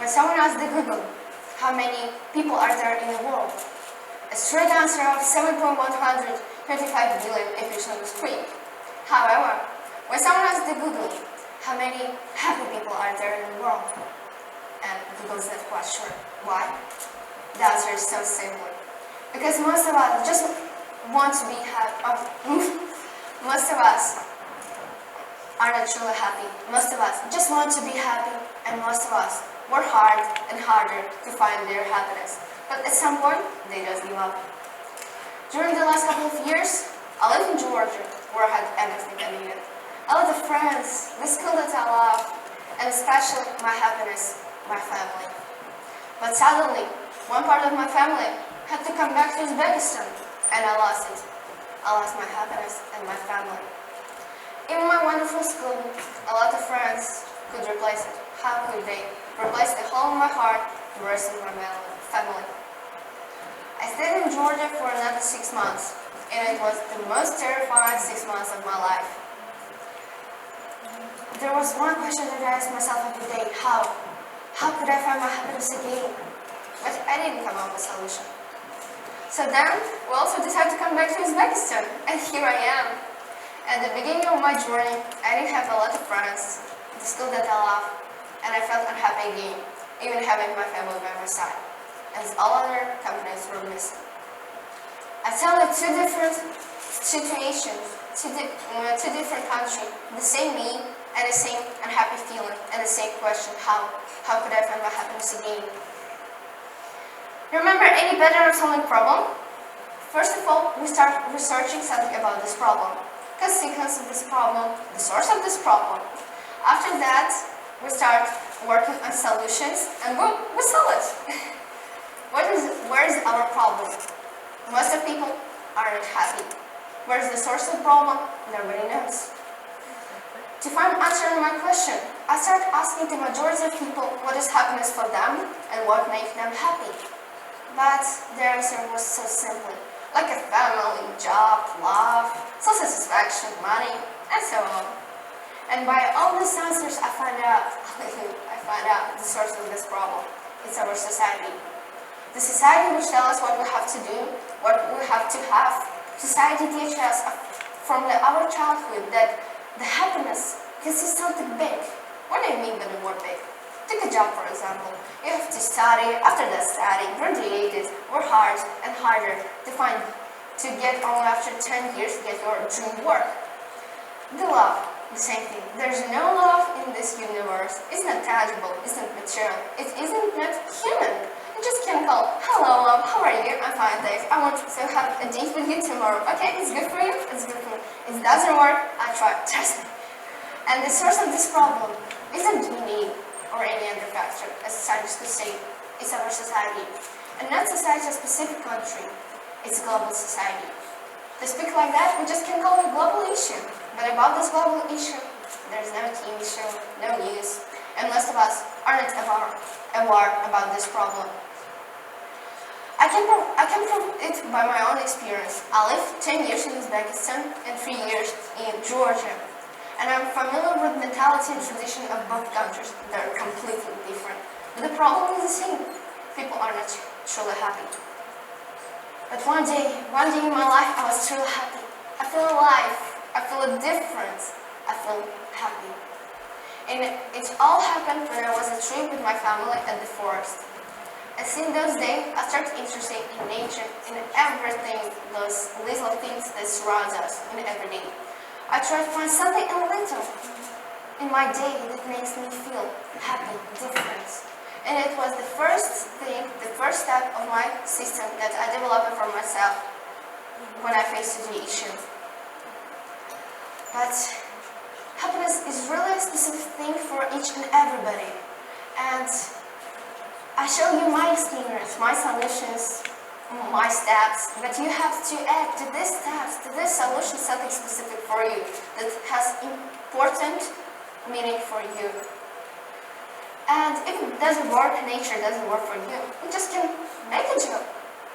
When someone asks the Google, how many people are there in the world? A straight answer of 7.125 billion appears on the screen. However, when someone asks the Google, how many happy people are there in the world? And Google is not quite sure. Why? The answer is so simple. Because most of us just want to be happy. Most of us are not truly happy. Most of us just want to be happy, and most of us work hard and harder to find their happiness. But at some point, they just give up. During the last couple of years, I lived in Georgia, where I had everything I needed. A lot of friends, the school that I love, and especially my happiness, my family. But suddenly, one part of my family had to come back to Uzbekistan, and I lost it. I lost my happiness and my family. Even my wonderful school, a lot of friends could replace it. How could they replace the hole in my heart, the rest of my family? I stayed in Georgia for another 6 months, and it was the most terrifying 6 months of my life. There was one question that I asked myself every day: how could I find my happiness again? But I didn't come up with a solution. So then, we also decided to come back to Uzbekistan, and here I am. At the beginning of my journey, I didn't have a lot of friends, the school that I love, and I felt unhappy again, even having my family by my side, as all other companies were missing. I tell you two different situations, two different countries, the same me, and the same unhappy feeling, and the same question: how could I find my happiness again? Remember any pattern of solving problem? First of all, we start researching something about this problem. Consequence of this problem, the source of this problem. After that, we start working on solutions, and we solve it. Where is our problem? Most of people are not happy. Where is the source of the problem? Nobody knows. To find answer to my question, I started asking the majority of people what is happiness for them and what makes them happy. But their answer was so simple, like a family, job, love, self-satisfaction, money, and so on. And by all these answers, I find out the source of this problem. It's our society. The society which tells us what we have to do, what we have to have. Society teaches us from our childhood that the happiness consists of something big. What do you mean by the word big? Take a job, for example. You have to study, after that study, graduate, work hard and harder to get on after 10 years to get your dream work. The love, the same thing. There's no love in this universe. It's not tangible, it's not material, it isn't not human. You just can't call, hello love, how are you? I'm fine, thanks. I want to have a date with you tomorrow. Okay, it's good for you? It's good for me. If it doesn't work, I try, trust me. And the source of this problem isn't me or any other factor, as scientists could say. It's our society. And not society a specific country, it's a global society. To speak like that, we just can call it a global issue. But about this global issue, there's no TV show, no news, and most of us are not aware about this problem. I can prove it by my own experience. I lived 10 years in Uzbekistan and 3 years in Georgia. And I'm familiar with the mentality and tradition of both countries. They're completely different. But the problem is the same. People are not truly happy. But one day in my life, I was truly happy. I feel alive. I feel a difference. I feel happy. And it all happened when I was on a trip with my family at the forest. And since those days, I started interested in nature, in everything, those little things that surround us in every day. I try to find something a little in my day that makes me feel happy, different. And it was the first thing, the first step of my system that I developed for myself when I faced the issue. But happiness is really a specific thing for each and everybody. And I show you my experience, my solutions, my steps, but you have to add to these steps, to this solution, something specific for you that has important meaning for you. And if it doesn't work, nature doesn't work for you, you just can make a joke,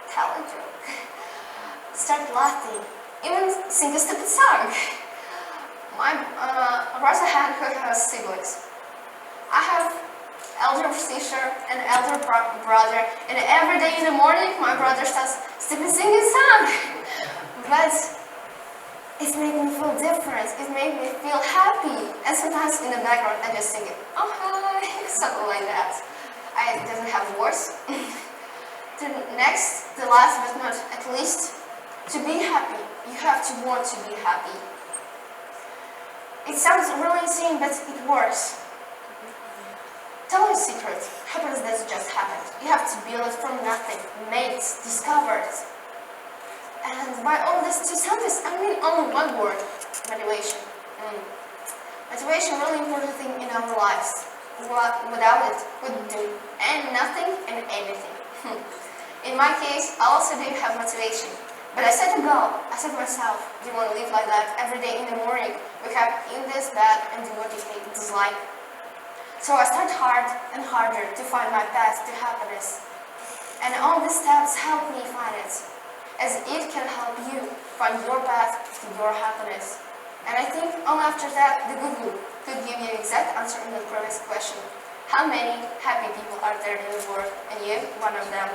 tell a joke, start laughing, even sing a stupid song. Raise a hand who has siblings. I have elder sister and elder brother, and every day in the morning my brother starts singing a song. But it made me feel different, it made me feel happy, and sometimes in the background I just sing it, oh hi, something like that. I didn't have words. The last but not at least, to be happy, you have to want to be happy. It sounds really insane, but it works. Tell you a secret, happiness doesn't just happen. You have to build it from nothing, made, discovered. And by all this two sentences, I mean only one word, motivation. Motivation is a really important thing in our lives. Without it, we would do nothing and anything. In my case, I also do have motivation. But I set a goal. I said to myself, do you want to live like that every day in the morning? Wake up in this bed and do what you dislike. So I start hard and harder to find my path to happiness. And all these steps help me find it, as it can help you find your path to your happiness. And I think only after that, the Google could give you an exact answer in the previous question. How many happy people are there in the world? And you, one of them.